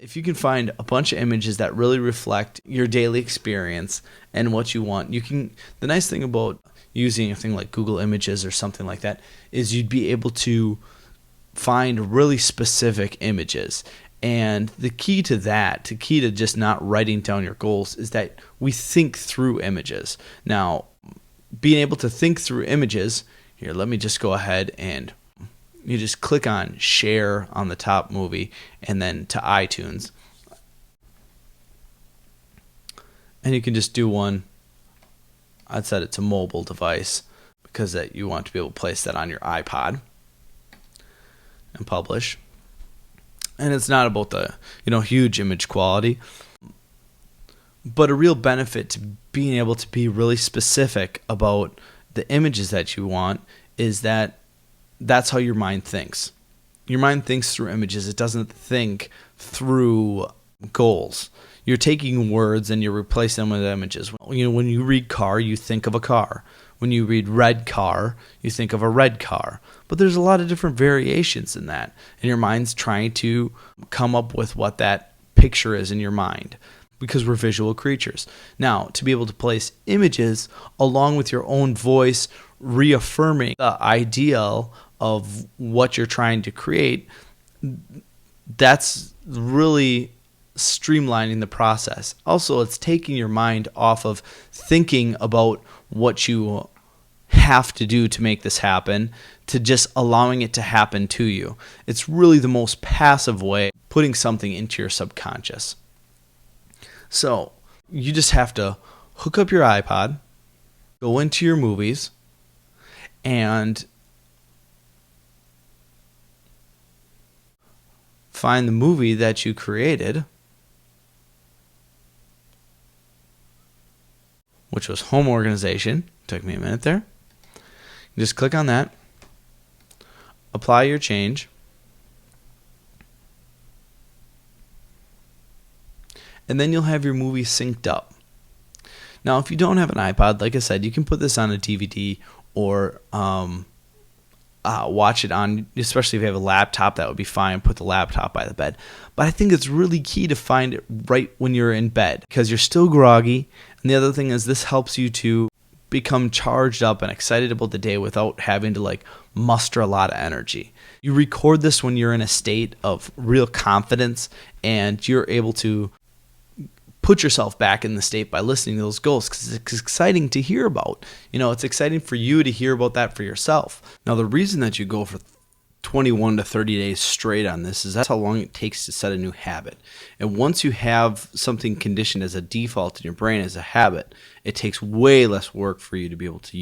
If you can find a bunch of images that really reflect your daily experience and what you want, the nice thing about using a thing like Google Images or something like that is you'd be able to find really specific images. And the key to just not writing down your goals is that we think through images. Now, being able to think through images, here, let me just go ahead and you just click on share on the top movie and then to iTunes. And you can just do one. I'd set it to mobile device because that you want to be able to place that on your iPod and publish. And it's not about the huge image quality, but a real benefit to being able to be really specific about the images that you want is that that's how your mind thinks. Your mind thinks through images. It doesn't think through goals. You're taking words and you're replacing them with images. When you read car, you think of a car. When you read red car, you think of a red car. But there's a lot of different variations in that. And your mind's trying to come up with what that picture is in your mind because we're visual creatures. Now, to be able to place images along with your own voice, reaffirming the ideal of what you're trying to create, that's really streamlining the process. Also, it's taking your mind off of thinking about what you have to do to make this happen to just allowing it to happen to you. It's really the most passive way of putting something into your subconscious. So you just have to hook up your iPod, go into your movies, and find the movie that you created, which was Home Organization. Took me a minute there. Just click on that, apply your change, and then you'll have your movie synced up. Now, if you don't have an iPod, like I said, you can put this on a DVD or watch it on, especially if you have a laptop, that would be fine. Put the laptop by the bed. But I think it's really key to find it right when you're in bed because you're still groggy. And the other thing is this helps you to become charged up and excited about the day without having to muster a lot of energy. You record this when you're in a state of real confidence and you're able to put yourself back in the state by listening to those goals because it's exciting to hear about. It's exciting for you to hear about that for yourself. Now, the reason that you go for 21 to 30 days straight on this is that's how long it takes to set a new habit. And once you have something conditioned as a default in your brain as a habit, it takes way less work for you to be able to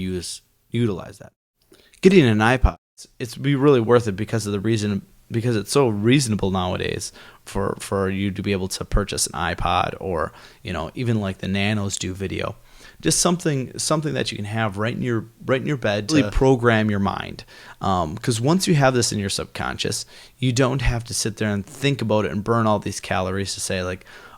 utilize that. Getting an iPod, it's be really worth it because it's so reasonable nowadays for you to be able to purchase an iPod or even like the Nanos do video. Just something that you can have right in your bed to really program your mind. Because once you have this in your subconscious, you don't have to sit there and think about it and burn all these calories to say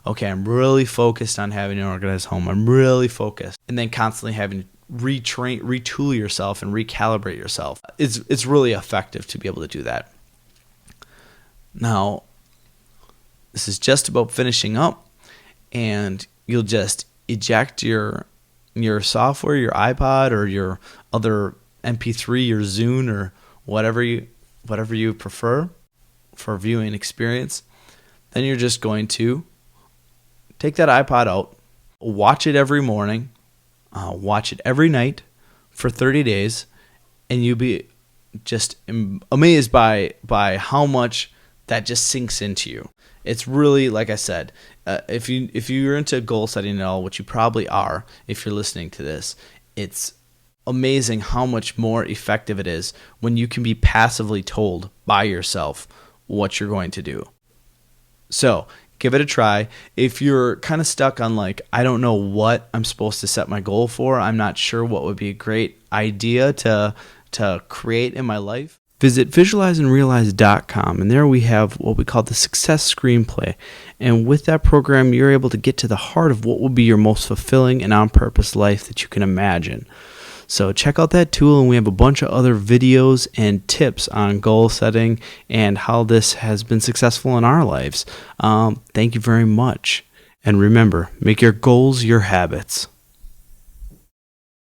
okay, I'm really focused on having an organized home. I'm really focused, and then constantly having to retool yourself and recalibrate yourself. It's really effective to be able to do that. Now, this is just about finishing up, and you'll just eject your software, your iPod or your other MP3 or Zune or whatever you prefer for viewing experience. Then you're just going to take that iPod out, watch it every morning, watch it every night for 30 days, and you'll be just amazed by how much that just sinks into you. It's really, like I said, if you're into goal setting at all, which you probably are if you're listening to this, it's amazing how much more effective it is when you can be passively told by yourself what you're going to do. So give it a try. If you're kind of stuck on I don't know what I'm supposed to set my goal for, I'm not sure what would be a great idea to create in my life, visit visualizeandrealize.com, and there we have what we call the Success Screenplay. And with that program, you're able to get to the heart of what will be your most fulfilling and on-purpose life that you can imagine. So check out that tool, and we have a bunch of other videos and tips on goal setting and how this has been successful in our lives. Thank you very much. And remember, make your goals your habits.